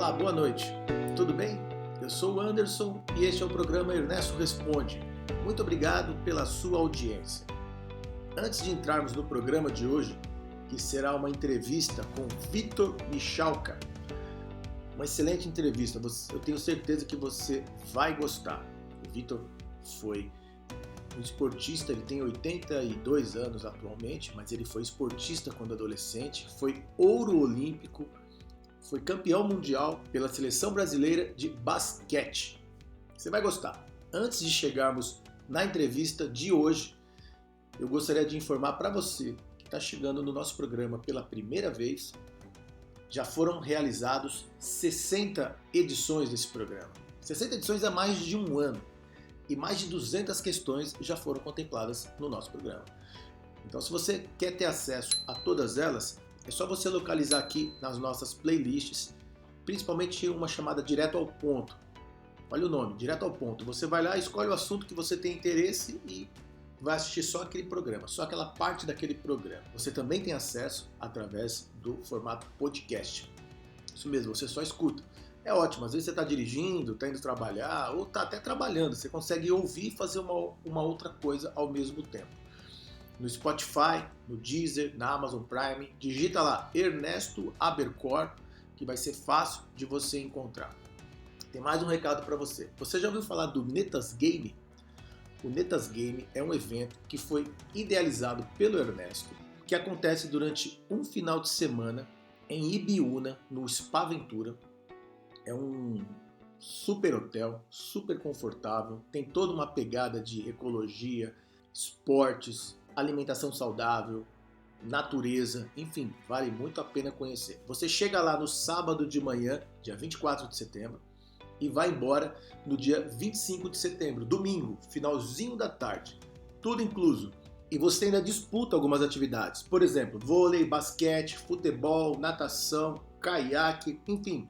Olá, boa noite. Tudo bem? Eu sou o Anderson e este é o programa Ernesto Responde. Muito obrigado pela sua audiência. Antes de entrarmos no programa de hoje, que será uma entrevista com Vitor Michalka, uma excelente entrevista, eu tenho certeza que você vai gostar. O Vitor foi um esportista, ele tem 82 anos atualmente, mas ele foi esportista quando adolescente, foi ouro olímpico, foi campeão mundial pela seleção brasileira de basquete. Você vai gostar. Antes de chegarmos na entrevista de hoje, eu gostaria de informar para você que está chegando no nosso programa pela primeira vez, já foram realizados 60 edições desse programa. 60 edições há mais de um ano e mais de 200 questões já foram contempladas no nosso programa. Então, se você quer ter acesso a todas elas, é só você localizar aqui nas nossas playlists, principalmente uma chamada Direto ao Ponto. Olha o nome, Direto ao Ponto. Você vai lá, escolhe o assunto que você tem interesse e vai assistir só aquele programa, só aquela parte daquele programa. Você também tem acesso através do formato podcast. Isso mesmo, você só escuta. É ótimo, às vezes você está dirigindo, está indo trabalhar ou está até trabalhando. Você consegue ouvir e fazer uma outra coisa ao mesmo tempo. No Spotify, no Deezer, na Amazon Prime, digita lá Ernesto Abercor, que vai ser fácil de você encontrar. Tem mais um recado para você. Você já ouviu falar do Netas Game? O Netas Game é um evento que foi idealizado pelo Ernesto, que acontece durante um final de semana em Ibiúna, no Spa Ventura. É um super hotel, super confortável, tem toda uma pegada de ecologia, esportes, alimentação saudável, natureza, enfim, vale muito a pena conhecer. Você chega lá no sábado de manhã, dia 24 de setembro, e vai embora no dia 25 de setembro, domingo, finalzinho da tarde, tudo incluso. E você ainda disputa algumas atividades, por exemplo, vôlei, basquete, futebol, natação, caiaque, enfim,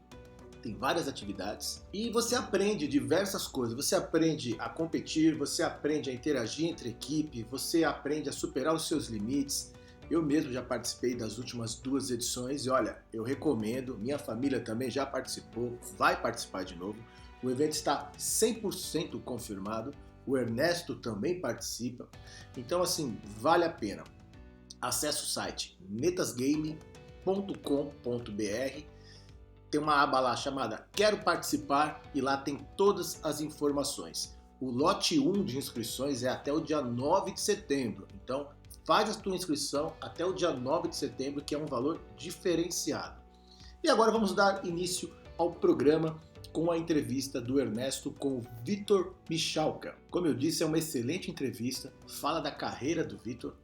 tem várias atividades. E você aprende diversas coisas, você aprende a competir, você aprende a interagir entre equipe, você aprende a superar os seus limites. Eu mesmo já participei das últimas 2 edições e olha, eu recomendo, minha família também já participou, vai participar de novo. O evento está 100% confirmado, o Ernesto também participa, então assim, vale a pena. Acesse o site netasgame.com.br, tem uma aba lá chamada Quero Participar e lá tem todas as informações. O lote 1 de inscrições é até o dia 9 de setembro, então faz a tua inscrição até o dia 9 de setembro, que é um valor diferenciado. E agora vamos dar início ao programa com a entrevista do Ernesto com o Vitor Michalka. Como eu disse, é uma excelente entrevista, fala da carreira do Vitor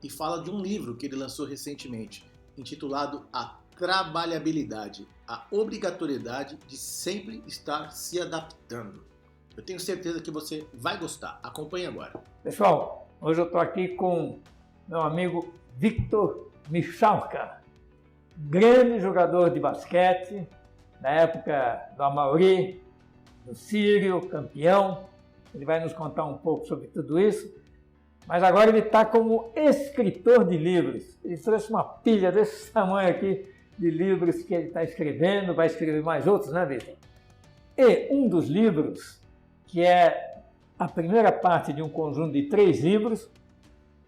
e fala de um livro que ele lançou recentemente, intitulado A Trabalhabilidade, a obrigatoriedade de sempre estar se adaptando. Eu tenho certeza que você vai gostar. Acompanhe agora. Pessoal, hoje eu estou aqui com meu amigo Vitor Michalka, grande jogador de basquete, na época do Amauri, do Sírio, campeão. Ele vai nos contar um pouco sobre tudo isso. Mas agora ele está como escritor de livros. Ele trouxe uma pilha desse tamanho aqui de livros que ele está escrevendo, vai escrever mais outros, né, Vitor? E um dos livros, que é a primeira parte de um conjunto de 3 livros,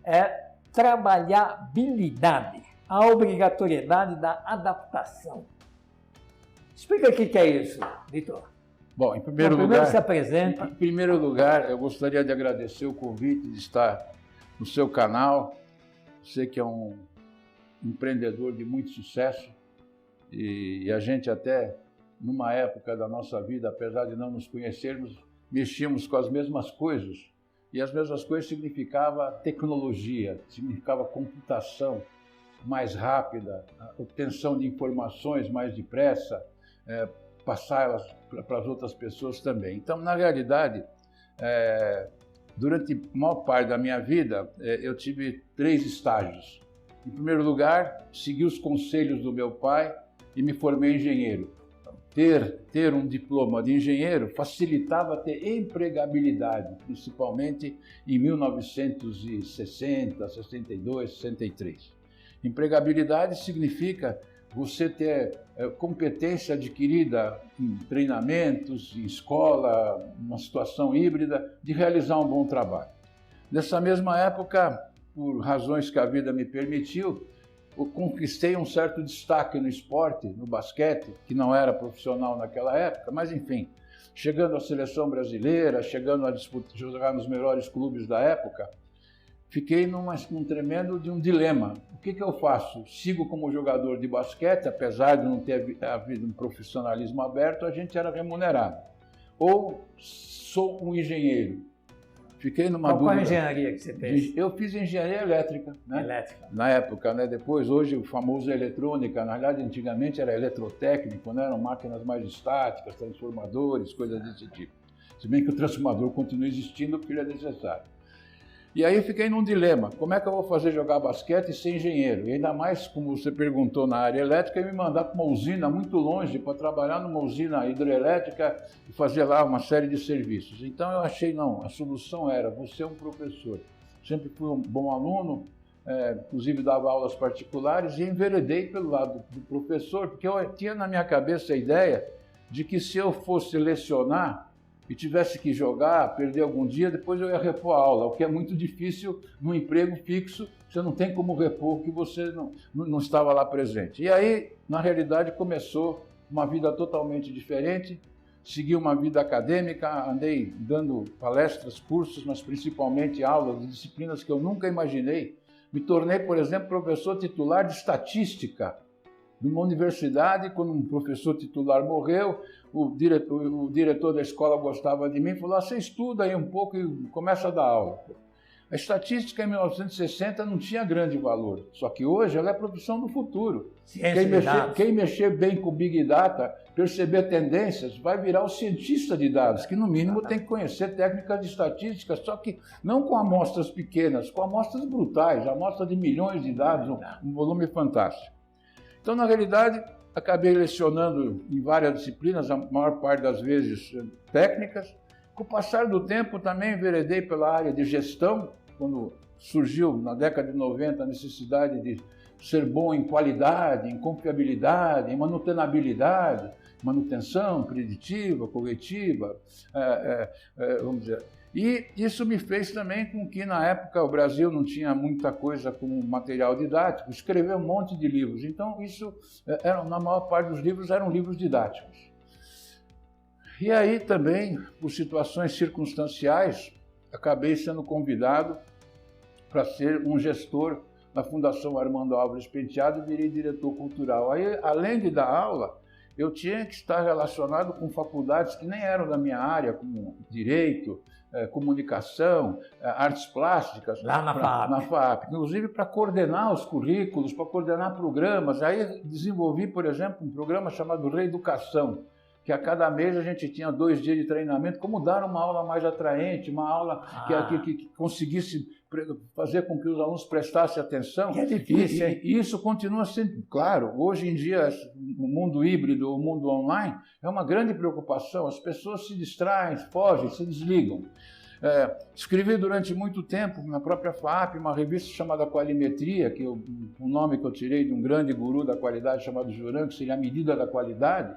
é Trabalhabilidade, a obrigatoriedade da adaptação. Explica o que é isso, Vitor. Bom, primeiro se apresenta. Em primeiro lugar, eu gostaria de agradecer o convite de estar no seu canal. Você que é um empreendedor de muito sucesso e a gente até, numa época da nossa vida, apesar de não nos conhecermos, mexíamos com as mesmas coisas. E as mesmas coisas significava tecnologia, significava computação mais rápida, obtenção de informações mais depressa, passá-las para as outras pessoas também. Então, na realidade, durante a maior parte da minha vida, eu tive 3 estágios. Em primeiro lugar, segui os conselhos do meu pai e me formei engenheiro. Ter um diploma de engenheiro facilitava ter empregabilidade, principalmente em 1960, 62, 63. Empregabilidade significa você ter competência adquirida em treinamentos, em escola, numa situação híbrida, de realizar um bom trabalho. Nessa mesma época, por razões que a vida me permitiu, eu conquistei um certo destaque no esporte, no basquete, que não era profissional naquela época, mas enfim, chegando à seleção brasileira, chegando a jogar nos melhores clubes da época, fiquei num tremendo de um dilema. O que eu faço? Sigo como jogador de basquete, apesar de não ter havido um profissionalismo aberto, a gente era remunerado. Ou sou um engenheiro? Fiquei numa dúvida. Qual a engenharia que você fez? Eu fiz engenharia elétrica, né? Elétrica. Na época, né? Depois, hoje, o famoso eletrônica. Na verdade, antigamente era eletrotécnico, né? Eram máquinas mais estáticas, transformadores, coisas desse tipo. Se bem que o transformador continua existindo porque ele é necessário. E aí fiquei num dilema, como é que eu vou fazer jogar basquete e ser engenheiro? E ainda mais, como você perguntou, na área elétrica, me mandar para uma usina muito longe, para trabalhar numa usina hidrelétrica e fazer lá uma série de serviços. Então eu achei, não, a solução era, você é um professor. Sempre fui um bom aluno, inclusive dava aulas particulares e enveredei pelo lado do professor, porque eu tinha na minha cabeça a ideia de que se eu fosse lecionar, e tivesse que jogar, perder algum dia, depois eu ia repor a aula, o que é muito difícil num emprego fixo, você não tem como repor que você não estava lá presente. E aí, na realidade, começou uma vida totalmente diferente, segui uma vida acadêmica, andei dando palestras, cursos, mas principalmente aulas de disciplinas que eu nunca imaginei. Me tornei, por exemplo, professor titular de estatística numa universidade. Quando um professor titular morreu, o diretor da escola gostava de mim e falou, você estuda aí um pouco e começa a dar aula. A estatística em 1960 não tinha grande valor, só que hoje ela é a profissão do futuro. Quem mexer bem com Big Data, perceber tendências, vai virar o cientista de dados, que no mínimo tem que conhecer técnicas de estatística, só que não com amostras pequenas, com amostras brutais, amostras de milhões de dados, um volume fantástico. Então, na realidade, acabei lecionando em várias disciplinas, a maior parte das vezes técnicas. Com o passar do tempo, também enveredei pela área de gestão, quando surgiu, na década de 90, a necessidade de ser bom em qualidade, em confiabilidade, em manutenabilidade, manutenção preditiva, corretiva, vamos dizer. E isso me fez também com que, na época, o Brasil não tinha muita coisa como material didático, escrever um monte de livros. Então, isso, na maior parte dos livros, eram livros didáticos. E aí também, por situações circunstanciais, acabei sendo convidado para ser um gestor na Fundação Armando Álvares Penteado e virei diretor cultural. Aí, além de dar aula, eu tinha que estar relacionado com faculdades que nem eram da minha área, como Direito, Comunicação, Artes Plásticas. Lá na FAAP. Na FAAP. Inclusive para coordenar os currículos, para coordenar programas. Aí desenvolvi, por exemplo, um programa chamado Reeducação, que a cada mês a gente tinha 2 dias de treinamento, como dar uma aula mais atraente, uma aula que conseguisse fazer com que os alunos prestassem atenção. Que é difícil, hein? E isso continua sendo, claro, hoje em dia, o mundo híbrido, o mundo online, é uma grande preocupação. As pessoas se distraem, fogem, se desligam. Escrevi durante muito tempo, na própria FAAP, uma revista chamada Qualimetria, que o nome que eu tirei de um grande guru da qualidade chamado Juran, que seria a medida da qualidade.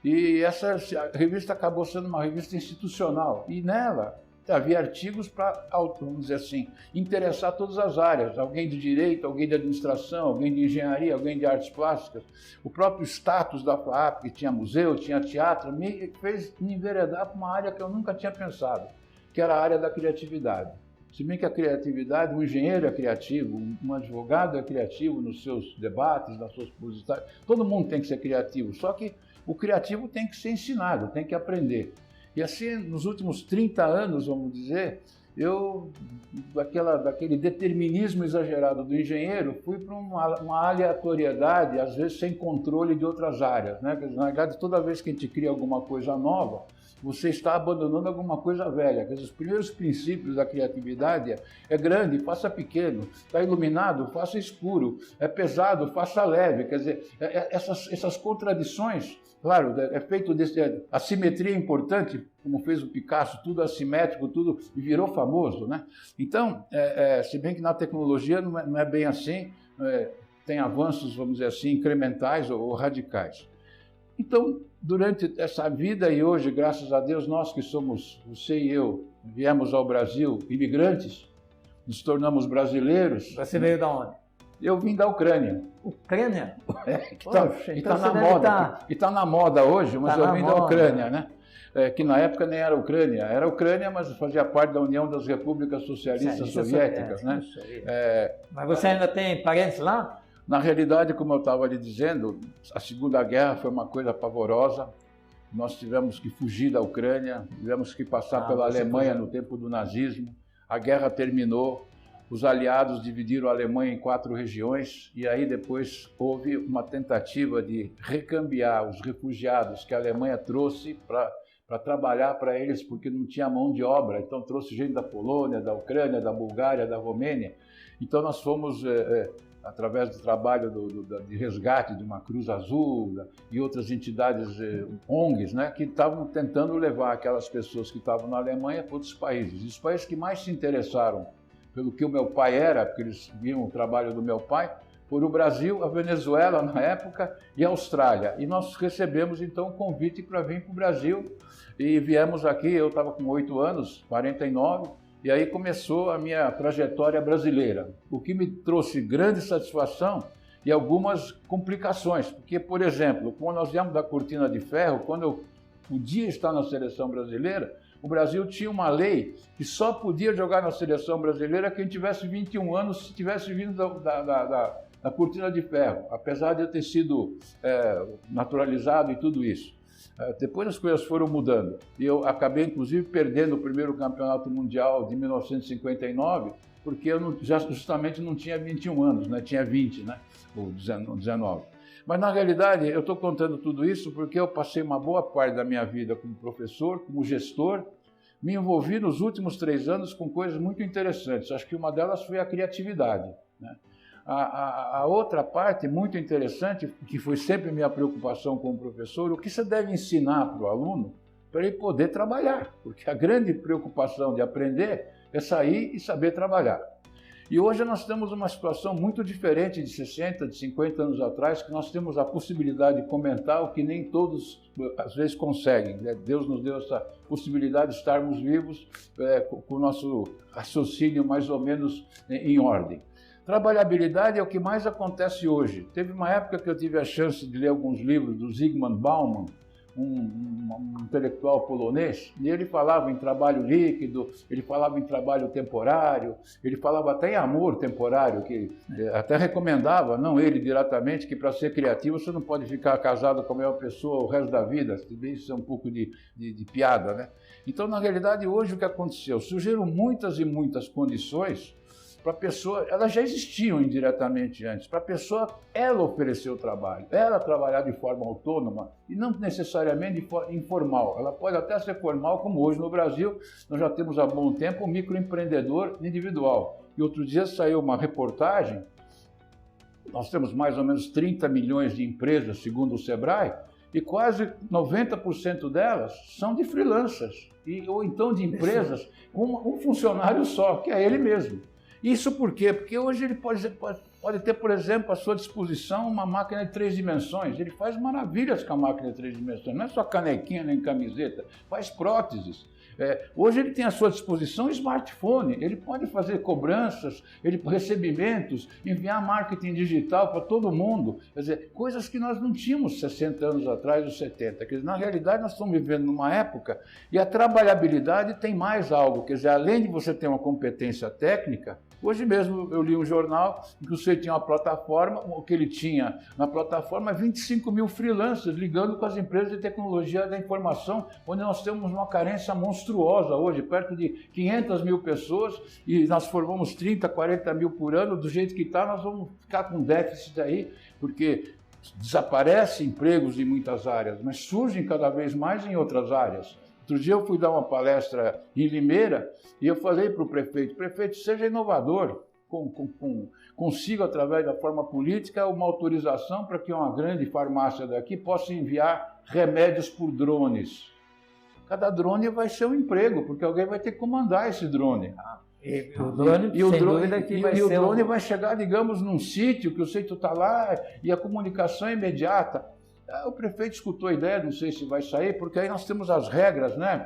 E essa revista acabou sendo uma revista institucional. E nela havia artigos para, vamos dizer assim, interessar todas as áreas. Alguém de direito, alguém de administração, alguém de engenharia, alguém de artes plásticas. O próprio status da FAAP, que tinha museu, tinha teatro, me fez me enveredar para uma área que eu nunca tinha pensado, que era a área da criatividade. Se bem que a criatividade, um engenheiro é criativo, um advogado é criativo nos seus debates, nas suas posições. Todo mundo tem que ser criativo, só que o criativo tem que ser ensinado, tem que aprender. E assim, nos últimos 30 anos, vamos dizer, eu, daquele determinismo exagerado do engenheiro, fui para uma aleatoriedade, às vezes sem controle de outras áreas, né? Na verdade, toda vez que a gente cria alguma coisa nova, você está abandonando alguma coisa velha. Quer dizer, os primeiros princípios da criatividade é grande, faça pequeno, está iluminado, faça escuro, é pesado, faça leve. Quer dizer, essas contradições, claro, é feito a simetria é importante, como fez o Picasso, tudo assimétrico, tudo, e virou famoso, né? Então, se bem que na tecnologia não é bem assim, tem avanços, vamos dizer assim, incrementais ou radicais. Então, durante essa vida e hoje, graças a Deus, nós que somos, você e eu, viemos ao Brasil imigrantes, nos tornamos brasileiros. Você veio da onde? Eu vim da Ucrânia. Ucrânia? Está na moda. E está na moda hoje, mas eu vim da Ucrânia, né? Que na época nem era Ucrânia. Era Ucrânia, mas fazia parte da União das Repúblicas Socialistas Soviéticas, né? Mas você ainda tem parentes lá? Na realidade, como eu estava lhe dizendo, a Segunda Guerra foi uma coisa pavorosa. Nós tivemos que fugir da Ucrânia, tivemos que passar pela Alemanha no tempo do nazismo. A guerra terminou, os aliados dividiram a Alemanha em 4 regiões e aí depois houve uma tentativa de recambiar os refugiados que a Alemanha trouxe para trabalhar para eles, porque não tinha mão de obra. Então trouxe gente da Polônia, da Ucrânia, da Bulgária, da Romênia. Então nós fomos... através do trabalho de resgate de uma Cruz Azul e outras entidades ONGs, né, que estavam tentando levar aquelas pessoas que estavam na Alemanha para outros países. E os países que mais se interessaram pelo que o meu pai era, porque eles viam o trabalho do meu pai, foram o Brasil, a Venezuela na época e a Austrália. E nós recebemos então o convite para vir para o Brasil e viemos aqui, eu estava com 8 anos, 49, e aí começou a minha trajetória brasileira, o que me trouxe grande satisfação e algumas complicações, porque, por exemplo, quando nós viemos da Cortina de Ferro, quando eu podia estar na seleção brasileira, o Brasil tinha uma lei que só podia jogar na seleção brasileira quem tivesse 21 anos, se tivesse vindo da Cortina de Ferro, apesar de eu ter sido naturalizado e tudo isso. Depois as coisas foram mudando e eu acabei inclusive perdendo o primeiro campeonato mundial de 1959 porque eu justamente não tinha 21 anos, né? Tinha 20, né? Ou 19. Mas na realidade eu estou contando tudo isso porque eu passei uma boa parte da minha vida como professor, como gestor, me envolvi nos últimos 3 anos com coisas muito interessantes. Acho que uma delas foi a criatividade, né? A outra parte muito interessante, que foi sempre minha preocupação como professor, o que você deve ensinar para o aluno para ele poder trabalhar, porque a grande preocupação de aprender é sair e saber trabalhar. E hoje nós temos uma situação muito diferente de 60, de 50 anos atrás, que nós temos a possibilidade de comentar o que nem todos, às vezes, conseguem, né? Deus nos deu essa possibilidade de estarmos vivos com o nosso raciocínio mais ou menos em ordem. Trabalhabilidade é o que mais acontece hoje. Teve uma época que eu tive a chance de ler alguns livros do Zygmunt Bauman, um intelectual polonês, e ele falava em trabalho líquido, ele falava em trabalho temporário, ele falava até em amor temporário, que até recomendava, não ele diretamente, que para ser criativo você não pode ficar casado com a mesma pessoa o resto da vida, isso é um pouco de piada, né? Então, na realidade, hoje o que aconteceu? Surgiram muitas e muitas condições para a pessoa, elas já existiam indiretamente antes, para a pessoa ela oferecer o trabalho, ela trabalhar de forma autônoma e não necessariamente de forma informal. Ela pode até ser formal, como hoje no Brasil, nós já temos há bom tempo o microempreendedor individual. E outro dia saiu uma reportagem, nós temos mais ou menos 30 milhões de empresas, segundo o Sebrae, e quase 90% delas são de freelancers, ou então de empresas com um funcionário só, que é ele mesmo. Isso por quê? Porque hoje ele pode ter, por exemplo, à sua disposição uma máquina de 3 dimensões. Ele faz maravilhas com a máquina de 3 dimensões. Não é só canequinha nem camiseta, faz próteses. Hoje ele tem à sua disposição um smartphone, ele pode fazer cobranças, recebimentos, enviar marketing digital para todo mundo. Quer dizer, coisas que nós não tínhamos 60 anos atrás ou 70. Quer dizer, na realidade, nós estamos vivendo numa época e a trabalhabilidade tem mais algo. Quer dizer, além de você ter uma competência técnica, hoje mesmo eu li um jornal em que você tinha uma plataforma, o que ele tinha na plataforma 25 mil freelancers ligando com as empresas de tecnologia da informação, onde nós temos uma carência monstruosa hoje, perto de 500 mil pessoas, e nós formamos 30, 40 mil por ano. Do jeito que está, nós vamos ficar com déficit aí, porque desaparecem empregos em muitas áreas, mas surgem cada vez mais em outras áreas. Outro dia eu fui dar uma palestra em Limeira e eu falei para o prefeito, seja inovador, consiga, através da forma política, uma autorização para que uma grande farmácia daqui possa enviar remédios por drones. Cada drone vai ser um emprego, porque alguém vai ter que comandar esse drone. E o drone, sem dúvida que vai ser... E o drone vai chegar, digamos, num sítio, que o sítio está lá e a comunicação é imediata. O prefeito escutou a ideia, não sei se vai sair, porque aí nós temos as regras, né?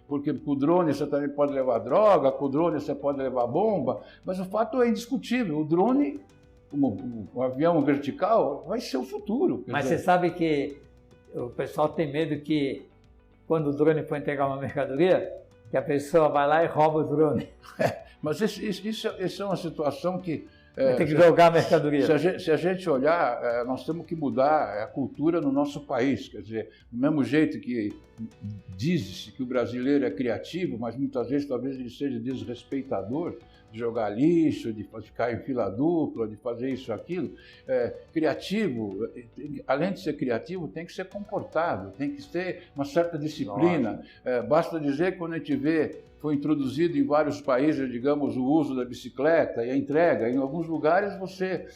Porque com o drone você também pode levar droga, com o drone você pode levar bomba, mas o fato é indiscutível, o drone, o avião vertical, vai ser o futuro. Mas você sabe que o pessoal tem medo que, quando o drone for entregar uma mercadoria, que a pessoa vai lá e rouba o drone. Mas isso é uma situação que... tem que jogar a mercadoria. Se a gente olhar, nós temos que mudar a cultura no nosso país. Quer dizer, do mesmo jeito que diz-se que o brasileiro é criativo, mas muitas vezes talvez ele seja desrespeitador, de jogar lixo, de ficar em fila dupla, de fazer isso, aquilo. Criativo, além de ser criativo, tem que ser comportado, tem que ter uma certa disciplina. Basta dizer que quando a gente vê, foi introduzido em vários países, digamos, o uso da bicicleta e a entrega. Em alguns lugares você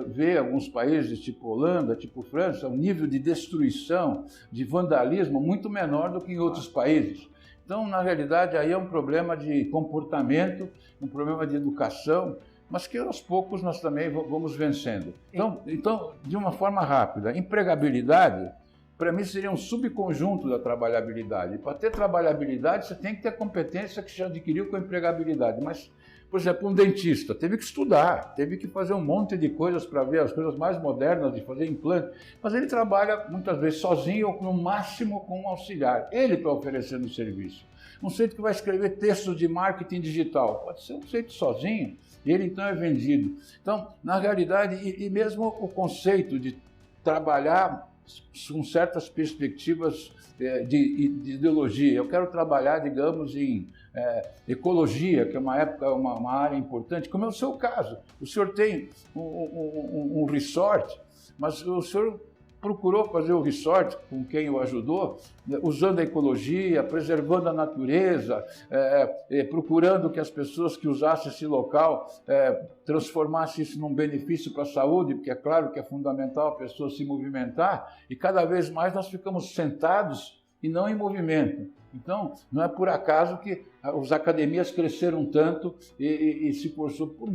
vê alguns países, tipo Holanda, tipo França, um nível de destruição, de vandalismo muito menor do que em outros países. Então, na realidade, aí é um problema de comportamento, um problema de educação, mas que aos poucos nós também vamos vencendo. Então, de uma forma rápida, empregabilidade, para mim, seria um subconjunto da trabalhabilidade. Para ter trabalhabilidade, você tem que ter a competência que se adquiriu com a empregabilidade. Mas, por exemplo, um dentista teve que estudar, teve que fazer um monte de coisas para ver as coisas mais modernas, de fazer implante. Mas ele trabalha, muitas vezes, sozinho ou, no máximo, com um auxiliar. Ele está oferecendo o serviço. Um sujeito que vai escrever textos de marketing digital, pode ser um sujeito sozinho, e ele, então, é vendido. Então, na realidade, e mesmo o conceito de trabalhar com certas perspectivas de ideologia. Eu quero trabalhar, digamos, em ecologia, que é uma área importante, como é o seu caso. O senhor tem um resort, mas o senhor procurou fazer o resort com quem o ajudou, usando a ecologia, preservando a natureza, procurando que as pessoas que usassem esse local transformassem isso num benefício para a saúde, porque é claro que é fundamental a pessoa se movimentar, e cada vez mais nós ficamos sentados e não em movimento. Então, não é por acaso que as academias cresceram tanto e se forçou por...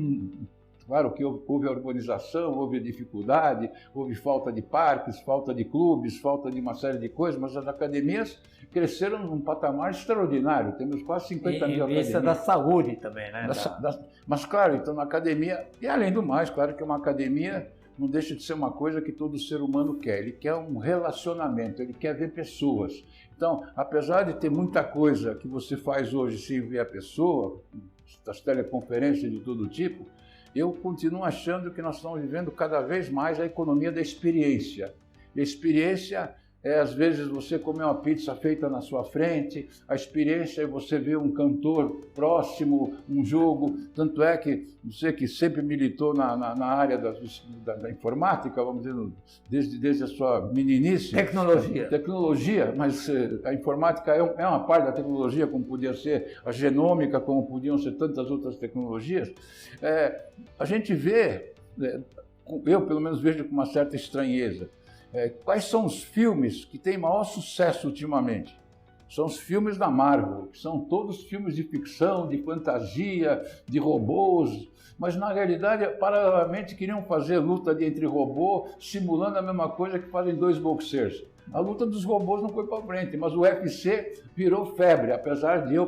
Claro que houve a urbanização, houve a dificuldade, houve falta de parques, falta de clubes, falta de uma série de coisas, mas as academias cresceram num patamar extraordinário. Temos quase 50 mil academias. Isso é da saúde também, né? Mas, claro, então na academia, e além do mais, claro que uma academia não deixa de ser uma coisa que todo ser humano quer. Ele quer um relacionamento, ele quer ver pessoas. Então, apesar de ter muita coisa que você faz hoje sem ver a pessoa, das teleconferências de todo tipo, eu continuo achando que nós estamos vivendo cada vez mais a economia da experiência. E a experiência é, às vezes, você comer uma pizza feita na sua frente, a experiência é você ver um cantor próximo, um jogo. Tanto é que você que sempre militou na área da informática, vamos dizer, desde a sua meninice. Tecnologia, mas a informática é uma parte da tecnologia, como podia ser a genômica, como podiam ser tantas outras tecnologias. A gente vê, eu pelo menos vejo com uma certa estranheza, quais são os filmes que têm maior sucesso ultimamente? São os filmes da Marvel, que são todos filmes de ficção, de fantasia, de robôs, mas na realidade, paralelamente, queriam fazer luta entre robôs, simulando a mesma coisa que fazem dois boxers. A luta dos robôs não foi para frente, mas o UFC virou febre, apesar de eu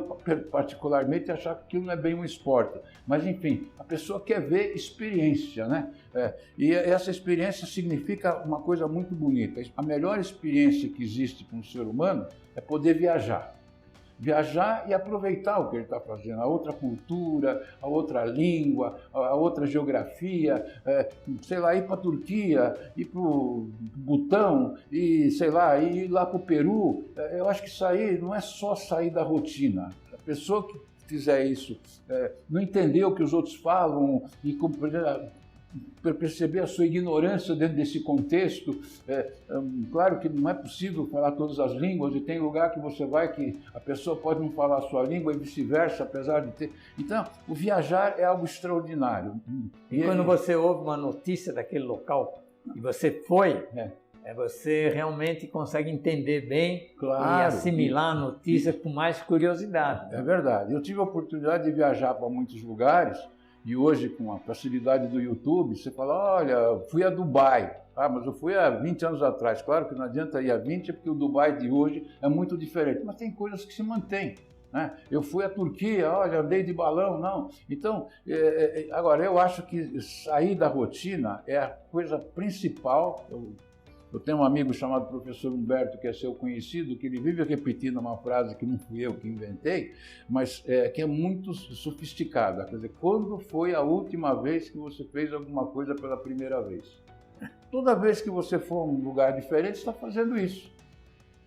particularmente achar que aquilo não é bem um esporte. Mas enfim, a pessoa quer ver experiência, né? E essa experiência significa uma coisa muito bonita. A melhor experiência que existe para um ser humano é poder viajar. Viajar e aproveitar o que ele está fazendo, a outra cultura, a outra língua, a outra geografia, sei lá, ir para a Turquia, ir para o Butão, e sei lá, ir lá para o Peru. Eu acho que isso aí não é só sair da rotina. A pessoa que fizer isso, não entender o que os outros falam e perceber a sua ignorância dentro desse contexto. Claro que não é possível falar todas as línguas e tem lugar que você vai que a pessoa pode não falar a sua língua e vice-versa, apesar de ter... Então, o viajar é algo extraordinário. E quando você ouve uma notícia daquele local e você foi, Você realmente consegue entender bem Claro. E assimilar a notícia com mais curiosidade. É verdade. Eu tive a oportunidade de viajar para muitos lugares e hoje, com a facilidade do YouTube, você fala, olha, fui a Dubai. Ah, mas eu fui há 20 anos atrás. Claro que não adianta ir há 20, porque o Dubai de hoje é muito diferente. Mas tem coisas que se mantêm. Né? Eu fui à Turquia, olha, andei de balão, não. Então, agora, eu acho que sair da rotina é a coisa principal. Eu tenho um amigo chamado professor Humberto, que é seu conhecido, que ele vive repetindo uma frase que não fui eu que inventei, mas que é muito sofisticada. Quer dizer, quando foi a última vez que você fez alguma coisa pela primeira vez? Toda vez que você for a um lugar diferente, você está fazendo isso.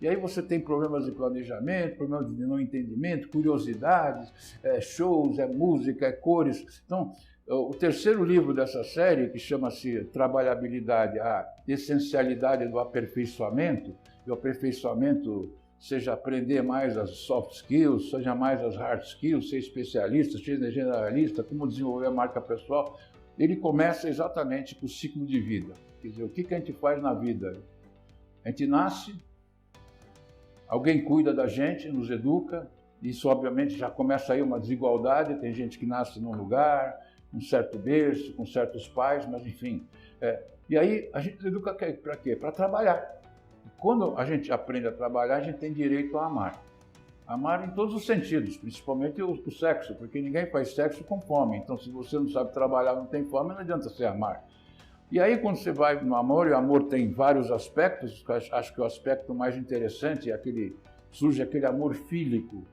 E aí você tem problemas de planejamento, problemas de não entendimento, curiosidades, shows, música, cores. Então, o terceiro livro dessa série, que chama-se Trabalhabilidade, a essencialidade do aperfeiçoamento, e o aperfeiçoamento seja aprender mais as soft skills, seja mais as hard skills, ser especialista, ser generalista, como desenvolver a marca pessoal, ele começa exatamente com o ciclo de vida. Quer dizer, o que a gente faz na vida? A gente nasce, alguém cuida da gente, nos educa, isso obviamente já começa aí uma desigualdade, tem gente que nasce num lugar, um certo berço, com certos pais, mas enfim. E aí a gente educa para quê? Para trabalhar. Quando a gente aprende a trabalhar, a gente tem direito a amar. Amar em todos os sentidos, principalmente o sexo, porque ninguém faz sexo com fome. Então, se você não sabe trabalhar, não tem fome, não adianta você amar. E aí, quando você vai no amor, e o amor tem vários aspectos, acho que o aspecto mais interessante é surge aquele amor fílico,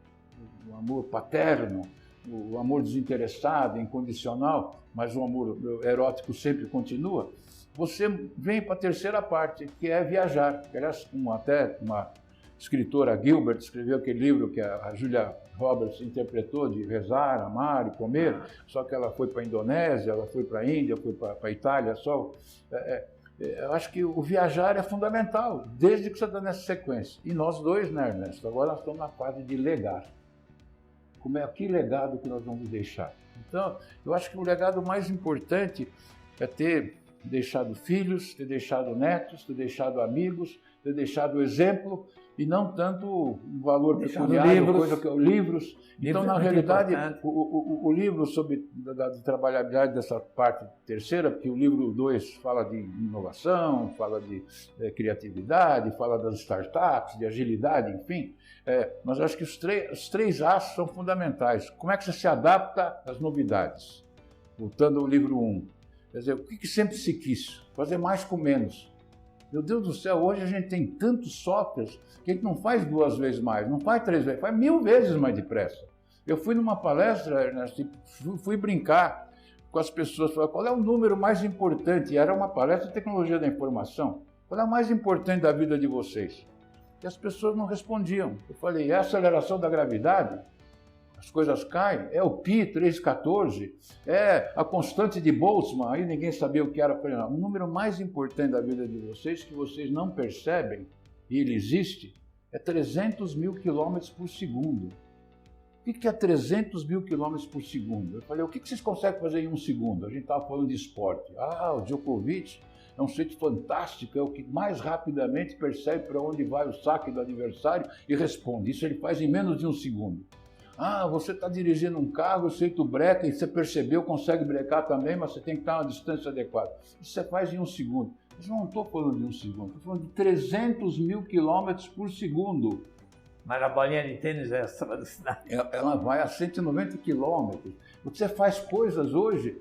o amor paterno, o amor desinteressado, incondicional, mas o amor erótico sempre continua. Você vem para a terceira parte, que é viajar. Aliás, até uma escritora, Gilbert, escreveu aquele livro que a Julia Roberts interpretou, de rezar, amar e comer, só que ela foi para a Indonésia, ela foi para a Índia, foi para a Itália, eu acho que o viajar é fundamental, desde que você está nessa sequência. E nós dois, né, Ernesto? Agora nós estamos na fase de legar. Que legado que nós vamos deixar? Então, eu acho que o legado mais importante é ter deixado filhos, ter deixado netos, ter deixado amigos, ter deixado exemplo, e não tanto um valor pecuniário, coisa que livros. Então, na realidade, o livro sobre a trabalhabilidade dessa parte terceira, porque o livro 2 fala de inovação, fala de criatividade, fala das startups, de agilidade, enfim, mas acho que os três As são fundamentais. Como é que você se adapta às novidades? Voltando ao livro 1. Quer dizer, o que sempre se quis? Fazer mais com menos. Meu Deus do céu, hoje a gente tem tantos softwares que a gente não faz 2 vezes mais, não faz 3 vezes, faz 1000 vezes mais depressa. Eu fui numa palestra, Ernesto, fui brincar com as pessoas, falei, qual é o número mais importante? E era uma palestra de tecnologia da informação. Qual é o mais importante da vida de vocês? E as pessoas não respondiam. Eu falei, é a aceleração da gravidade? As coisas caem? É o Pi 314? É a constante de Boltzmann? Aí ninguém sabia o que era. O número mais importante da vida de vocês, que vocês não percebem, e ele existe, é 300 mil quilômetros por segundo. O que é 300 mil quilômetros por segundo? Eu falei, o que vocês conseguem fazer em 1 segundo? A gente estava falando de esporte. O Djokovic é um sujeito fantástico, é o que mais rapidamente percebe para onde vai o saque do adversário e responde. Isso ele faz em menos de 1 segundo. Você está dirigindo um carro, o sujeito breca e você percebeu, consegue brecar também, mas você tem que estar a uma distância adequada. Isso você faz em 1 segundo. Mas eu não estou falando de 1 segundo, estou falando de 300 mil quilômetros por segundo. Mas a bolinha de tênis é essa velocidade. Ela vai a 190 quilômetros. Você faz coisas hoje,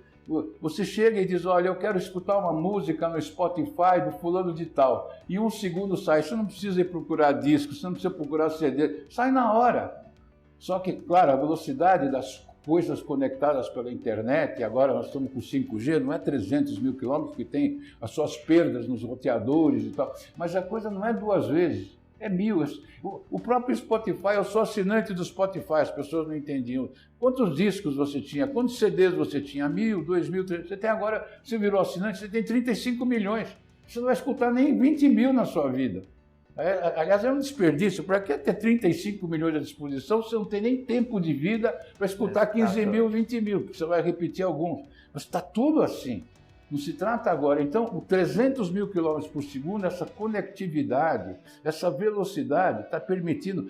você chega e diz, olha, eu quero escutar uma música no Spotify do fulano de tal. E 1 segundo sai, você não precisa ir procurar disco, você não precisa procurar CD, sai na hora. Só que, claro, a velocidade das coisas conectadas pela internet, e agora nós estamos com 5G, não é 300 mil quilômetros, que tem as suas perdas nos roteadores e tal, mas a coisa não é 2 vezes, é 1000. O próprio Spotify, eu sou assinante do Spotify, as pessoas não entendiam. Quantos discos você tinha, quantos CDs você tinha? 1000, 2000, 3000, você tem agora, você virou assinante, você tem 35 milhões. Você não vai escutar nem 20 mil na sua vida. Aliás, é um desperdício. Para que ter 35 milhões à disposição se você não tem nem tempo de vida para escutar 15 mil, 20 mil, porque você vai repetir alguns. Mas está tudo assim. Não se trata agora. Então, o 300 mil km por segundo, essa conectividade, essa velocidade está permitindo...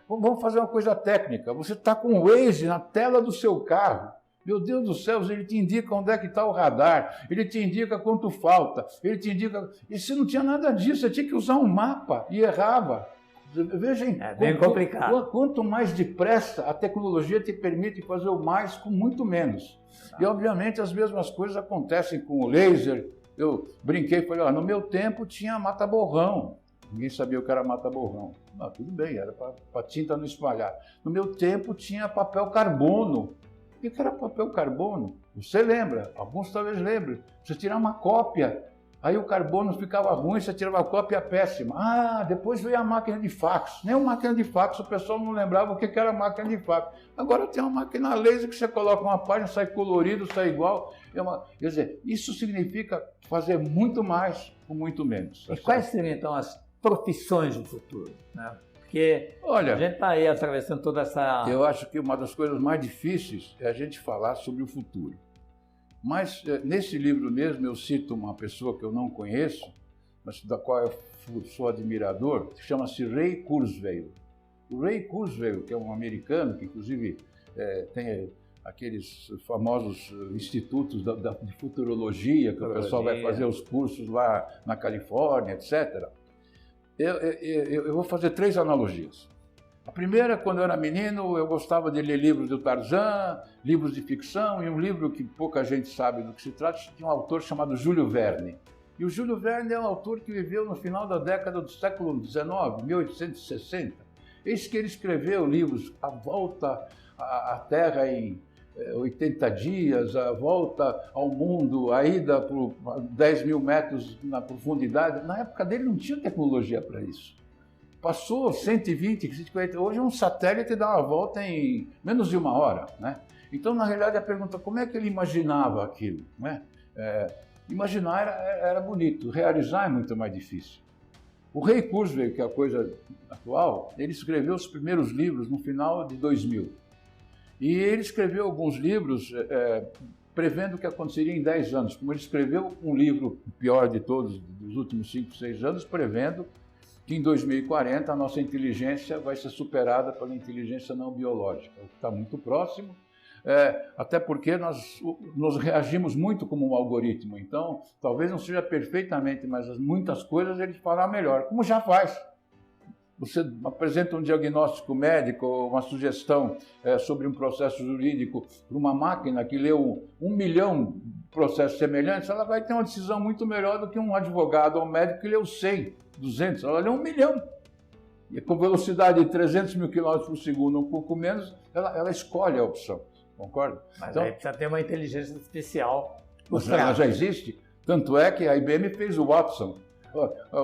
Vamos fazer uma coisa técnica. Você está com o Waze na tela do seu carro. Meu Deus do céu, ele te indica onde é que está o radar, ele te indica quanto falta, ele te indica... E você não tinha nada disso, você tinha que usar um mapa e errava. Veja, é bem complicado. Quanto mais depressa a tecnologia te permite fazer o mais com muito menos. E, obviamente, as mesmas coisas acontecem com o laser. Eu brinquei e falei, no meu tempo tinha mata-borrão. Ninguém sabia o que era mata-borrão. Tudo bem, era para tinta não espalhar. No meu tempo tinha papel carbono. O que era papel carbono? Você lembra, alguns talvez lembrem. Você tirar uma cópia, aí o carbono ficava ruim, você tirava a cópia péssima. Depois veio a máquina de fax. Nem a máquina de fax, o pessoal não lembrava o que era a máquina de fax. Agora tem uma máquina laser que você coloca uma página, sai colorido, sai igual. Quer dizer, isso significa fazer muito mais com muito menos. E quais seriam, então, as profissões do futuro, né? Porque a gente está aí atravessando toda essa... Eu acho que uma das coisas mais difíceis é a gente falar sobre o futuro. Mas nesse livro mesmo eu cito uma pessoa que eu não conheço, mas da qual eu sou admirador, que chama-se Ray Kurzweil. O Ray Kurzweil, que é um americano, que inclusive tem aqueles famosos institutos de futurologia, que o pessoal vai fazer os cursos lá na Califórnia, etc., eu vou fazer 3 analogias. A primeira, quando eu era menino, eu gostava de ler livros do Tarzan, livros de ficção, e um livro que pouca gente sabe do que se trata, de um autor chamado Júlio Verne. E o Júlio Verne é um autor que viveu no final da década do século XIX, 1860. Eis que ele escreveu livros A Volta à Terra em 80 dias, A Volta ao Mundo, a ida por 10 mil metros na profundidade. Na época dele não tinha tecnologia para isso. Passou 120, 140, hoje um satélite dá uma volta em menos de 1 hora, né? Então, na realidade, a pergunta, como é que ele imaginava aquilo, né? Imaginar era bonito, realizar é muito mais difícil. O Ray Kurzweil, que é a coisa atual, ele escreveu os primeiros livros no final de 2000. E ele escreveu alguns livros prevendo o que aconteceria em 10 anos. Como ele escreveu um livro, o pior de todos, dos últimos 5, 6 anos, prevendo que em 2040 a nossa inteligência vai ser superada pela inteligência não biológica, o que está muito próximo, até porque nós reagimos muito como um algoritmo, então talvez não seja perfeitamente, mas muitas coisas ele fará melhor, como já faz. Você apresenta um diagnóstico médico, uma sugestão sobre um processo jurídico para uma máquina que leu 1 milhão de processos semelhantes, ela vai ter uma decisão muito melhor do que um advogado ou um médico que leu 100, 200, ela leu 1 milhão. E com velocidade de 300 mil km por segundo, um pouco menos, ela escolhe a opção, concorda? Mas então, aí precisa ter uma inteligência artificial. Ela já existe, tanto é que a IBM fez o Watson.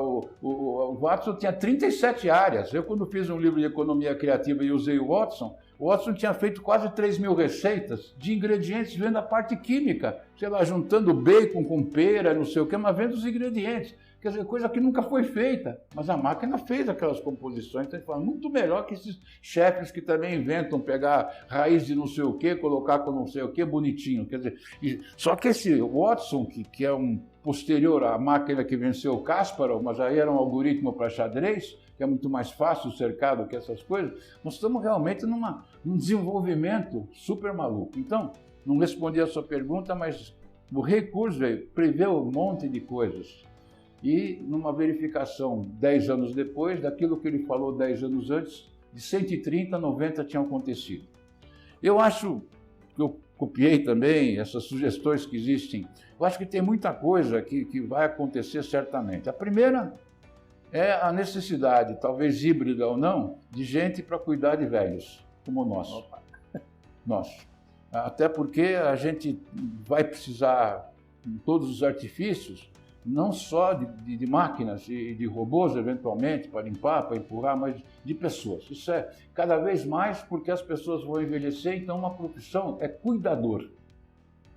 O Watson tinha 37 áreas. Eu, quando fiz um livro de economia criativa e usei o Watson tinha feito quase 3 mil receitas de ingredientes vendo a parte química, sei lá, juntando bacon com pera, não sei o que, mas vendo os ingredientes. Quer dizer, coisa que nunca foi feita, mas a máquina fez aquelas composições, então ele fala, muito melhor que esses chefes que também inventam pegar raiz de não sei o que, colocar com não sei o que, bonitinho. Quer dizer, só que esse Watson, que é um posterior à máquina que venceu o Kasparov, mas aí era um algoritmo para xadrez, que é muito mais fácil cercar do que essas coisas, nós estamos realmente num desenvolvimento super maluco. Então, não respondi a sua pergunta, mas o Ray Kurzweil preveu um monte de coisas. E numa verificação 10 anos depois, daquilo que ele falou 10 anos antes, de 130, 90 tinham acontecido. Eu acho que eu copiei também essas sugestões que existem. Eu acho que tem muita coisa que vai acontecer certamente. A primeira é a necessidade, talvez híbrida ou não, de gente para cuidar de velhos, como nós. Nós. Até porque a gente vai precisar, com todos os artifícios, não só de máquinas e de robôs, eventualmente, para limpar, para empurrar, mas de pessoas. Isso é cada vez mais porque as pessoas vão envelhecer, então uma profissão é cuidador.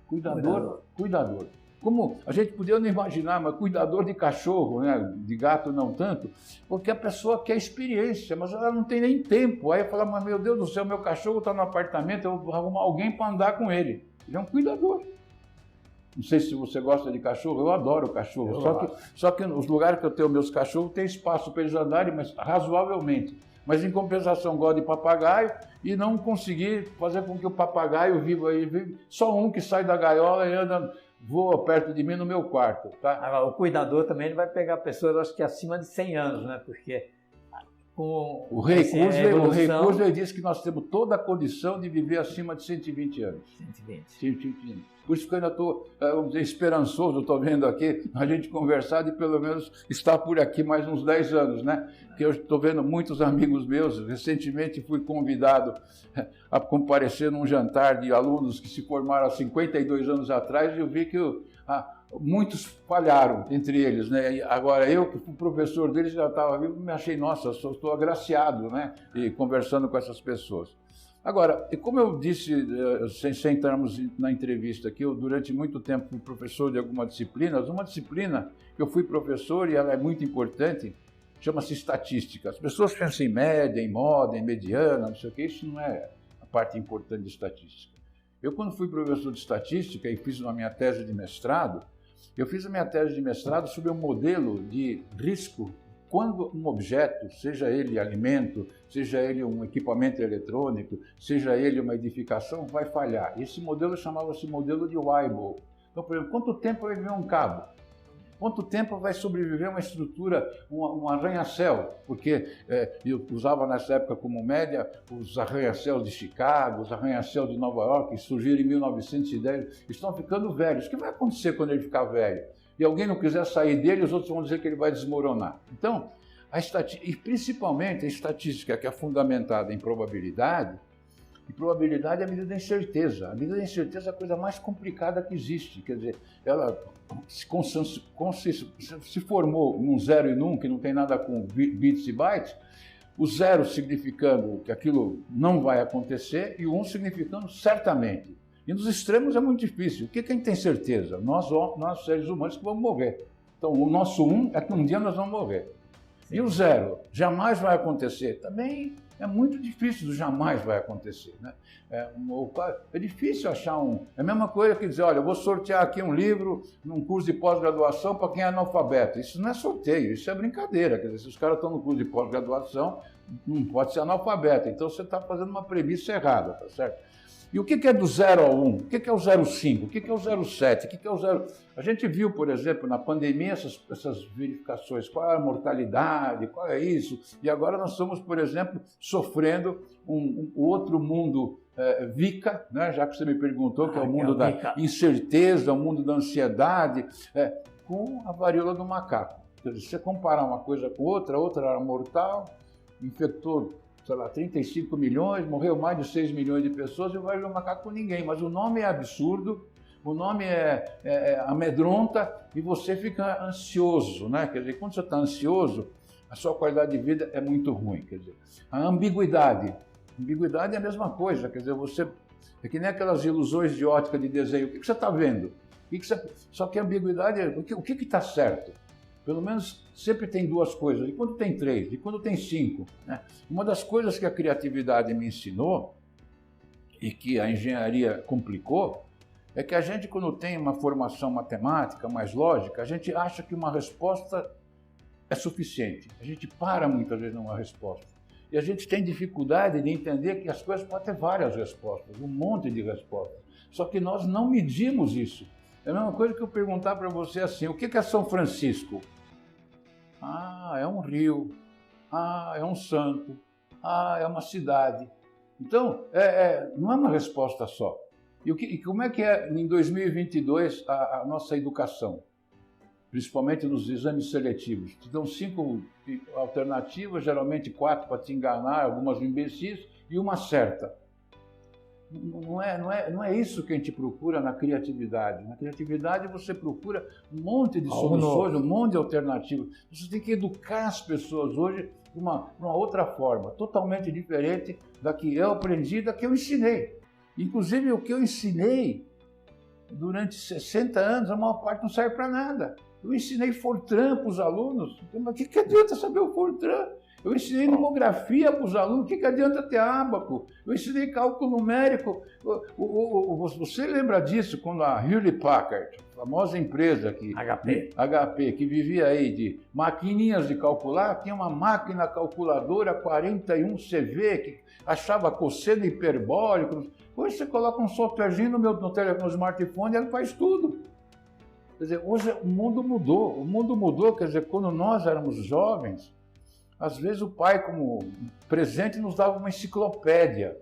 Cuidador. Como a gente podia não imaginar, mas cuidador de cachorro, né? De gato não tanto, porque a pessoa quer experiência, mas ela não tem nem tempo. Aí fala, mas meu Deus do céu, meu cachorro está no apartamento, eu vou arrumar alguém para andar com ele. Ele é um cuidador. Não sei se você gosta de cachorro, eu adoro cachorro. Só que nos lugares que eu tenho meus cachorros, tem espaço para eles andarem, mas razoavelmente. Mas em compensação, gosto de papagaio e não consegui fazer com que o papagaio viva aí. Só um que sai da gaiola e anda, voa perto de mim no meu quarto. Tá? Agora, o cuidador também ele vai pegar pessoas, acho que acima de 100 anos, né? Porque com o Ray Kurzweil disse que nós temos toda a condição de viver acima de 120 anos. 120. Por isso que eu ainda estou esperançoso, estou vendo aqui, a gente conversar de pelo menos estar por aqui mais uns 10 anos, né? Porque eu estou vendo muitos amigos meus, recentemente fui convidado a comparecer num jantar de alunos que se formaram há 52 anos atrás e eu vi que muitos falharam entre eles, né? Agora eu, que fui professor deles, já estava vivo, me achei, nossa, estou agraciado, né? E conversando com essas pessoas. Agora, como eu disse, sem entrarmos na entrevista aqui, eu durante muito tempo fui professor de algumas disciplinas. Uma disciplina que eu fui professor e ela é muito importante, chama-se estatística. As pessoas pensam em média, em moda, em mediana, não sei o que, isso não é a parte importante de estatística. Eu, quando fui professor de estatística e fiz a minha tese de mestrado, eu fiz a minha tese de mestrado sobre um modelo de risco quando um objeto, seja ele alimento, seja ele um equipamento eletrônico, seja ele uma edificação, vai falhar. Esse modelo chamava-se modelo de Weibull. Então, por exemplo, quanto tempo vai viver um cabo? Quanto tempo vai sobreviver uma estrutura, um arranha-céu? Porque eu usava nessa época como média os arranha-céus de Chicago, os arranha-céus de Nova York, que surgiram em 1910, estão ficando velhos. O que vai acontecer quando ele ficar velho? E alguém não quiser sair dele, os outros vão dizer que ele vai desmoronar. Então, e principalmente a estatística, que é fundamentada em probabilidade, e probabilidade é a medida da incerteza. A medida da incerteza é a coisa mais complicada que existe. Quer dizer, ela se formou num 0 e num, que não tem nada com bits e bytes, o 0 significando que aquilo não vai acontecer e o 1 significando certamente. E nos extremos é muito difícil. O que a gente tem certeza? Nós seres humanos, que vamos morrer. Então, o nosso 1 é que um dia nós vamos morrer. E o 0, jamais vai acontecer. Também é muito difícil, jamais vai acontecer. Né? É difícil achar É a mesma coisa que dizer, olha, eu vou sortear aqui um livro num curso de pós-graduação para quem é analfabeto. Isso não é sorteio, isso é brincadeira. Quer dizer, se os caras estão no curso de pós-graduação, não pode ser analfabeto. Então, você está fazendo uma premissa errada, tá certo? E o que é do 0 ao 1? O que é o 0,5? O que é o 0,7? O que é o 0... A gente viu, por exemplo, na pandemia essas verificações. Qual é a mortalidade? Qual é isso? E agora nós estamos, por exemplo, sofrendo um outro mundo VICA, né? Já que você me perguntou, que é o mundo da incerteza, o mundo da ansiedade, com a varíola do macaco. Quer dizer, se você comparar uma coisa com outra era mortal, infectou, sei lá, 35 milhões, morreu mais de 6 milhões de pessoas e vai ver o macaco com ninguém. Mas o nome é absurdo, o nome amedronta e você fica ansioso, né? Quer dizer, quando você está ansioso, a sua qualidade de vida é muito ruim. Quer dizer, a ambiguidade é a mesma coisa, quer dizer, é que nem aquelas ilusões de ótica de desenho. O que você está vendo? Só que a ambiguidade é o que está certo? Pelo menos sempre tem duas coisas, e quando tem 3, e quando tem 5. Né? Uma das coisas que a criatividade me ensinou, e que a engenharia complicou, é que a gente, quando tem uma formação matemática mais lógica, a gente acha que uma resposta é suficiente. A gente para muitas vezes numa resposta. E a gente tem dificuldade de entender que as coisas podem ter várias respostas, um monte de respostas. Só que nós não medimos isso. É a mesma coisa que eu perguntar para você assim, o que é São Francisco? Ah, é um rio. Ah, é um santo. Ah, é uma cidade. Então, não é uma resposta só. E como é que é em 2022 a nossa educação? Principalmente nos exames seletivos. Te dão 5 alternativas, geralmente 4 para te enganar, algumas imbecis, e uma certa. Não é isso que a gente procura na criatividade. Na criatividade você procura um monte de soluções, um monte de alternativas. Você tem que educar as pessoas hoje de uma outra forma, totalmente diferente da que eu aprendi, da que eu ensinei. Inclusive, o que eu ensinei durante 60 anos, a maior parte não serve para nada. Eu ensinei Fortran para os alunos, mas o que adianta saber o Fortran? Eu ensinei numografia para os alunos. O que adianta ter ábaco? Eu ensinei cálculo numérico. Você lembra disso quando a Hewlett Packard, famosa empresa aqui, HP, que vivia aí de maquininhas de calcular, tinha uma máquina calculadora 41CV que achava cosseno hiperbólico. Hoje você coloca um softwarezinho no smartphone e ele faz tudo. Quer dizer, hoje o mundo mudou. O mundo mudou, quer dizer, quando nós éramos jovens, às vezes o pai, como presente, nos dava uma enciclopédia.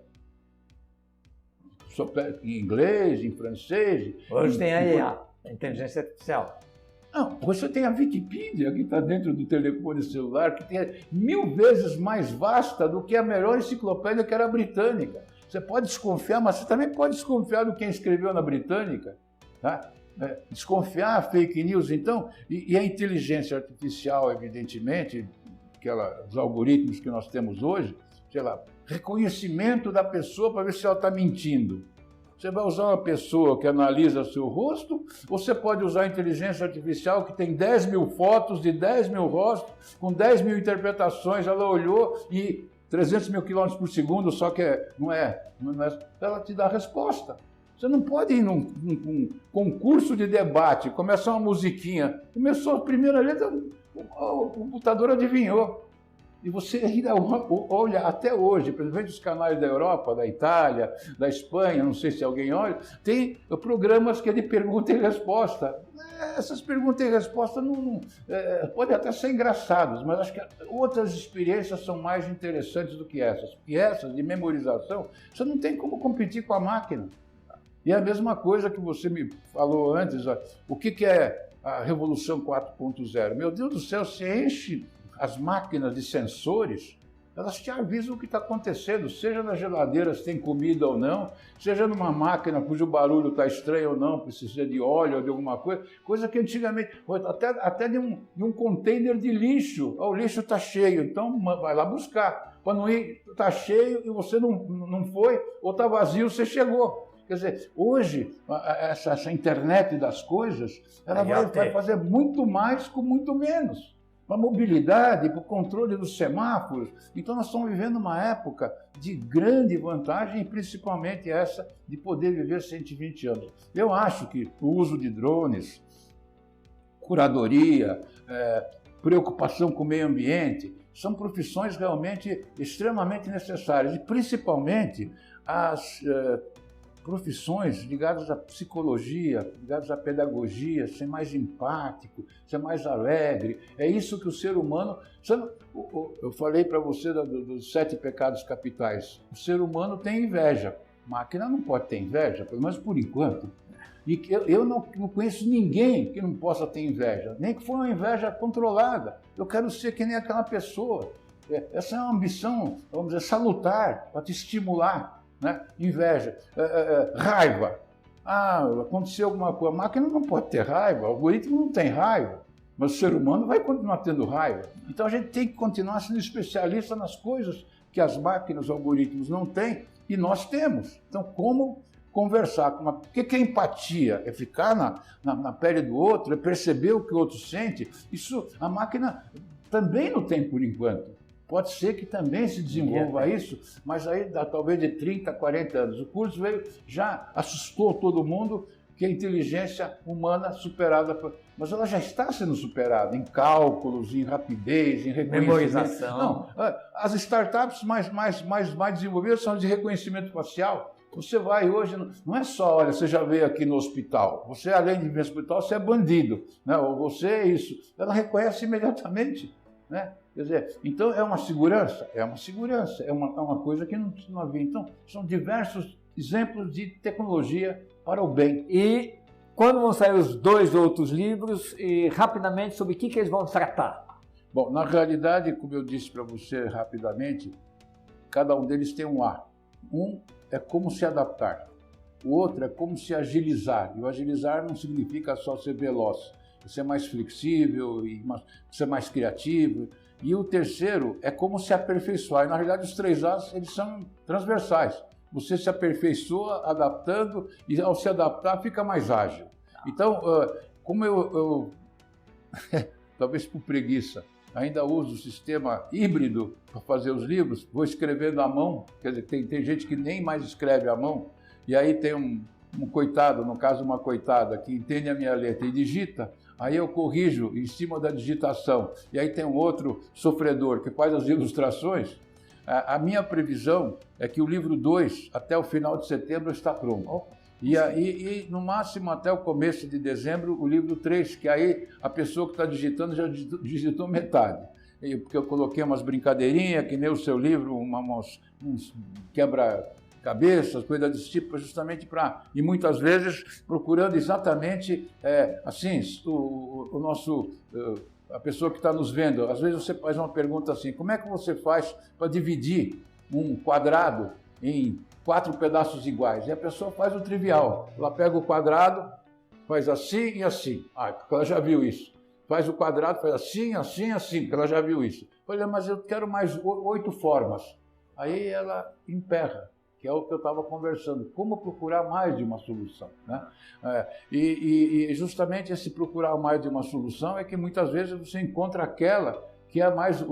Em inglês, em francês. Hoje tem a IA, a inteligência artificial. Não, hoje você tem a Wikipedia, que está dentro do telefone celular, que é 1000 vezes mais vasta do que a melhor enciclopédia, que era a britânica. Você pode desconfiar, mas você também pode desconfiar do quem escreveu na britânica. Tá? Desconfiar fake news, então, e a inteligência artificial, evidentemente, os algoritmos que nós temos hoje, sei lá, reconhecimento da pessoa para ver se ela está mentindo. Você vai usar uma pessoa que analisa seu rosto, ou você pode usar a inteligência artificial que tem 10 mil fotos de 10 mil rostos, com 10 mil interpretações, ela olhou e 300 mil quilômetros por segundo, só que não é, ela te dá a resposta. Você não pode ir num concurso de debate, começar uma musiquinha. Começou a primeira letra, o computador adivinhou. E você ainda olha até hoje, principalmente os canais da Europa, da Itália, da Espanha, não sei se alguém olha, tem programas que é de pergunta e resposta. Essas perguntas e respostas podem até ser engraçadas, mas acho que outras experiências são mais interessantes do que essas. Porque essas de memorização, você não tem como competir com a máquina. E é a mesma coisa que você me falou antes, ó, o que é a Revolução 4.0? Meu Deus do céu, você enche as máquinas de sensores, elas te avisam o que está acontecendo, seja na geladeira se tem comida ou não, seja numa máquina cujo barulho está estranho ou não, precisa de óleo ou de alguma coisa que antigamente, até de um container de lixo, o lixo está cheio, então vai lá buscar, para não ir, está cheio e você não foi, ou está vazio, você chegou. Quer dizer, hoje, essa internet das coisas, ela vai fazer muito mais com muito menos. Para a mobilidade, para o controle dos semáforos. Então, nós estamos vivendo uma época de grande vantagem, principalmente essa de poder viver 120 anos. Eu acho que o uso de drones, curadoria, preocupação com o meio ambiente, são profissões realmente extremamente necessárias, e principalmente as profissões ligadas à psicologia, ligadas à pedagogia, ser mais empático, ser mais alegre. É isso que o ser humano... Eu falei para você dos 7 pecados capitais. O ser humano tem inveja. A máquina não pode ter inveja, pelo menos por enquanto. E eu não conheço ninguém que não possa ter inveja, nem que for uma inveja controlada. Eu quero ser que nem aquela pessoa. Essa é uma ambição, vamos dizer, salutar, para te estimular. Né? Inveja, raiva. Aconteceu alguma coisa. A máquina não pode ter raiva, o algoritmo não tem raiva, mas o ser humano vai continuar tendo raiva. Então a gente tem que continuar sendo especialista nas coisas que as máquinas, os algoritmos não têm e nós temos. Então, como conversar com uma... O que é empatia? É ficar na pele do outro, é perceber o que o outro sente. Isso a máquina também não tem por enquanto. Pode ser que também se desenvolva isso, mas aí dá talvez de 30, 40 anos. O curso já assustou todo mundo que a inteligência humana superada, mas ela já está sendo superada em cálculos, em rapidez, em reconhecimento. Memorização. Não, as startups mais desenvolvidas são de reconhecimento facial. Você vai hoje, não é só, olha, você já veio aqui no hospital. Você, além de vir no hospital, você é bandido, né? Ou você é isso. Ela reconhece imediatamente, né? Quer dizer, então é uma segurança, é uma coisa que não havia. Então, são diversos exemplos de tecnologia para o bem. E quando vão sair os 2 outros livros e rapidamente sobre o que eles vão tratar? Bom, na realidade, como eu disse para você rapidamente, cada um deles tem um A. Um é como se adaptar, o outro é como se agilizar. E o agilizar não significa só ser veloz, é ser mais flexível, e ser mais criativo. E o terceiro é como se aperfeiçoar. E, na realidade, os 3 A's, eles são transversais. Você se aperfeiçoa adaptando e, ao se adaptar, fica mais ágil. Então, como eu talvez por preguiça, ainda uso o sistema híbrido para fazer os livros, vou escrevendo à mão, quer dizer, tem gente que nem mais escreve à mão, e aí tem um coitado, no caso uma coitada, que entende a minha letra e digita, aí eu corrijo em cima da digitação, e aí tem um outro sofredor que faz as ilustrações. A minha previsão é que o livro 2, até o final de setembro, está pronto. E no máximo até o começo de dezembro, o livro 3, que aí a pessoa que está digitando já digitou metade. Porque eu coloquei umas brincadeirinhas, que nem o seu livro, uns quebra-cabeças, coisas desse tipo, justamente para... E muitas vezes procurando exatamente, assim, o nosso... a pessoa que está nos vendo, às vezes você faz uma pergunta assim, como é que você faz para dividir um quadrado em 4 pedaços iguais? E a pessoa faz o trivial, ela pega o quadrado, faz assim e assim, porque ela já viu isso. Faz o quadrado, faz assim, assim, assim, porque ela já viu isso. Olha, mas eu quero mais 8 formas. Aí ela emperra, que é o que eu estava conversando, como procurar mais de uma solução, né? E justamente esse procurar mais de uma solução é que muitas vezes você encontra aquela que é mais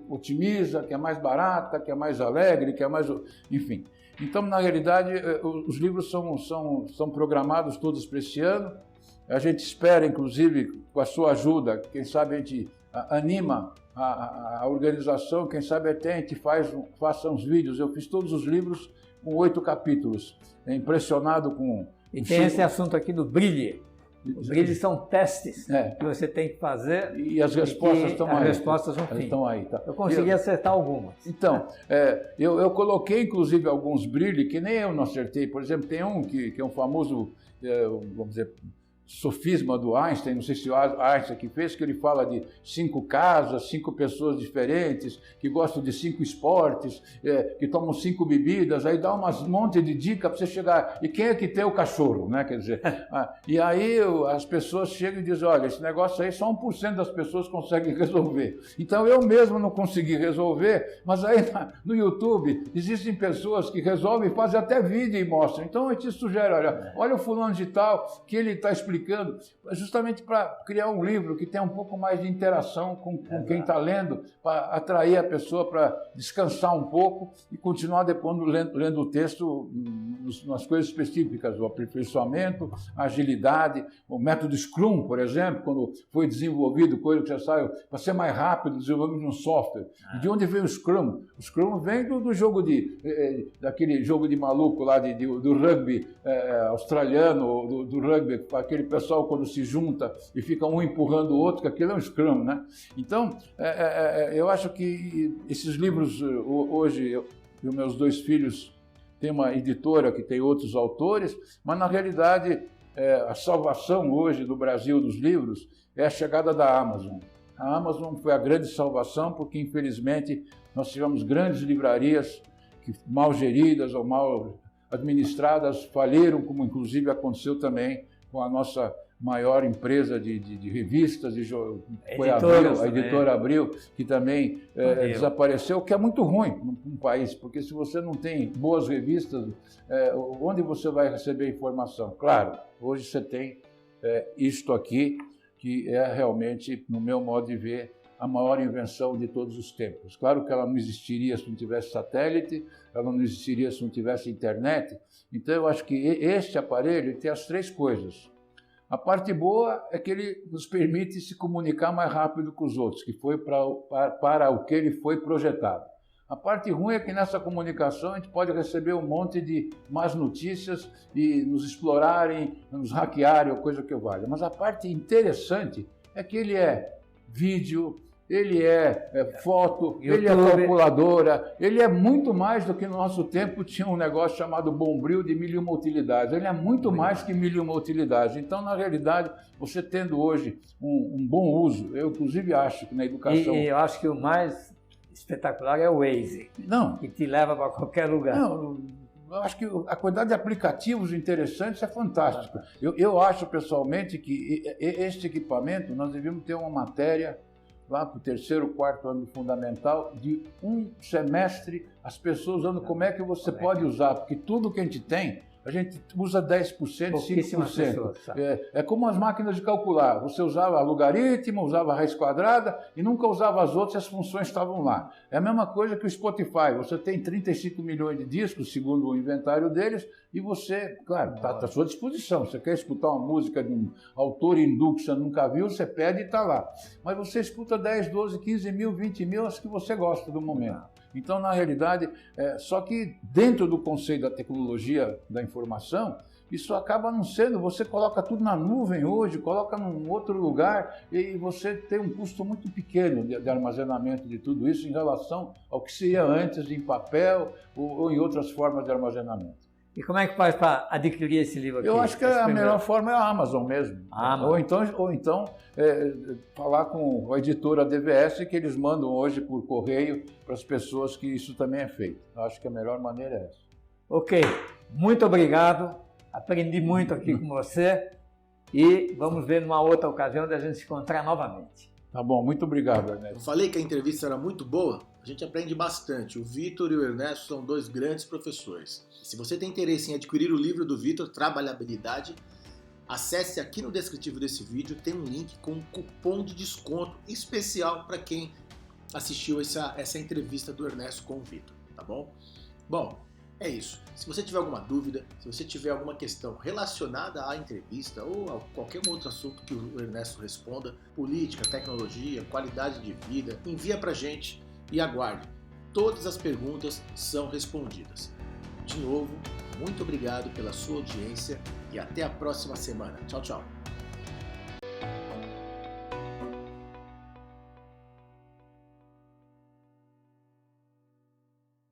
otimiza, que é mais barata, que é mais alegre, que é mais... enfim. Então, na realidade, os livros são programados todos para esse ano. A gente espera, inclusive, com a sua ajuda, quem sabe a gente anima a organização, quem sabe até a gente faça uns vídeos. Eu fiz todos os livros com 8 capítulos, impressionado com... E tem esse assunto aqui do Brilhe. Os brilhos são testes que você tem que fazer. E as respostas estão aí. As respostas estão aí. Tá. Eu consegui acertar algumas. Então, eu coloquei inclusive alguns brilhos que nem eu não acertei. Por exemplo, tem um que é um famoso, vamos dizer, sofisma do Einstein, não sei se o Einstein que fez, que ele fala de 5 casas, 5 pessoas diferentes, que gostam de 5 esportes, que tomam 5 bebidas, aí dá um monte de dica para você chegar. E quem é que tem o cachorro, né? Quer dizer, e aí as pessoas chegam e dizem, olha, esse negócio aí só 1% das pessoas conseguem resolver. Então eu mesmo não consegui resolver, mas aí no YouTube existem pessoas que resolvem e fazem até vídeo e mostram. Então eu te sugiro, olha o fulano de tal, que ele está explicando, justamente para criar um livro que tenha um pouco mais de interação com quem está lendo, para atrair a pessoa para descansar um pouco e continuar depois lendo o texto nas coisas específicas, o aperfeiçoamento, a agilidade, o método Scrum, por exemplo, quando foi desenvolvido, coisa que já saiu, para ser mais rápido, desenvolvimento de um software. E de onde veio o Scrum? O Scrum vem do jogo daquele jogo de maluco lá do rugby australiano, do rugby, aquele pessoal quando se junta e fica um empurrando o outro, que aquilo é um Scrum, né? Então, eu acho que esses livros, hoje, eu e os meus 2 filhos têm uma editora que tem outros autores, mas na realidade, a salvação hoje do Brasil dos livros é a chegada da Amazon. A Amazon foi a grande salvação porque, infelizmente, nós tivemos grandes livrarias que, mal geridas ou mal administradas, faliram, como inclusive aconteceu também com a nossa maior empresa de revistas, foi a Editora Abril, que também desapareceu, o que é muito ruim num país, porque se você não tem boas revistas, onde você vai receber informação? Claro, hoje você tem isto aqui, que é realmente, no meu modo de ver, a maior invenção de todos os tempos. Claro que ela não existiria se não tivesse satélite, ela não existiria se não tivesse internet. Então, eu acho que este aparelho tem as 3 coisas. A parte boa é que ele nos permite se comunicar mais rápido com os outros, que foi para o que ele foi projetado. A parte ruim é que nessa comunicação a gente pode receber um monte de más notícias e nos explorarem, nos hackearem ou coisa que valha. Mas a parte interessante é que ele é vídeo, ele é foto, YouTube. Ele é calculadora, ele é muito mais do que no nosso tempo tinha um negócio chamado Bombril de 1001 utilidades. Ele é muito mais que 1001 utilidades. Então, na realidade, você tendo hoje um bom uso, eu inclusive acho que na educação... E eu acho que o mais espetacular é o Waze, que te leva para qualquer lugar. Não, eu acho que a quantidade de aplicativos interessantes é fantástica. Eu acho, pessoalmente, que este equipamento, nós devíamos ter uma matéria lá para o 3º, 4º ano fundamental, de um semestre, as pessoas usando como é que você pode usar, porque tudo que a gente tem, A gente usa 10%, Pouquíssimas 5%. pessoas, sabe? É como as máquinas de calcular. Você usava logaritmo, usava raiz quadrada e nunca usava as outras, as funções estavam lá. É a mesma coisa que o Spotify. Você tem 35 milhões de discos, segundo o inventário deles, e você, claro, está à sua disposição. Você quer escutar uma música de um autor hindu que você nunca viu, você pede e está lá. Mas você escuta 10, 12, 15 mil, 20 mil, as que você gosta do momento. Então, na realidade, só que dentro do conceito da tecnologia da informação, isso acaba não sendo, você coloca tudo na nuvem hoje, coloca num outro lugar e você tem um custo muito pequeno de armazenamento de tudo isso em relação ao que se ia antes em papel ou em outras formas de armazenamento. E como é que faz para adquirir esse livro aqui? Eu acho que a melhor forma é a Amazon mesmo. Ou então falar com a editora DVS, que eles mandam hoje por correio para as pessoas que isso também é feito. Eu acho que a melhor maneira é essa. Ok, muito obrigado. Aprendi muito aqui com você e vamos ver numa outra ocasião da gente se encontrar novamente. Tá bom, muito obrigado, Ernesto. Eu falei que a entrevista era muito boa, a gente aprende bastante. O Vitor e o Ernesto são dois grandes professores. Se você tem interesse em adquirir o livro do Vitor, Trabalhabilidade, acesse aqui no descritivo desse vídeo, tem um link com um cupom de desconto especial para quem assistiu essa entrevista do Ernesto com o Vitor, tá bom? Bom, é isso. Se você tiver alguma dúvida, se você tiver alguma questão relacionada à entrevista ou a qualquer outro assunto que o Ernesto responda, política, tecnologia, qualidade de vida, envia pra gente e aguarde. Todas as perguntas são respondidas. De novo, muito obrigado pela sua audiência e até a próxima semana. Tchau, tchau.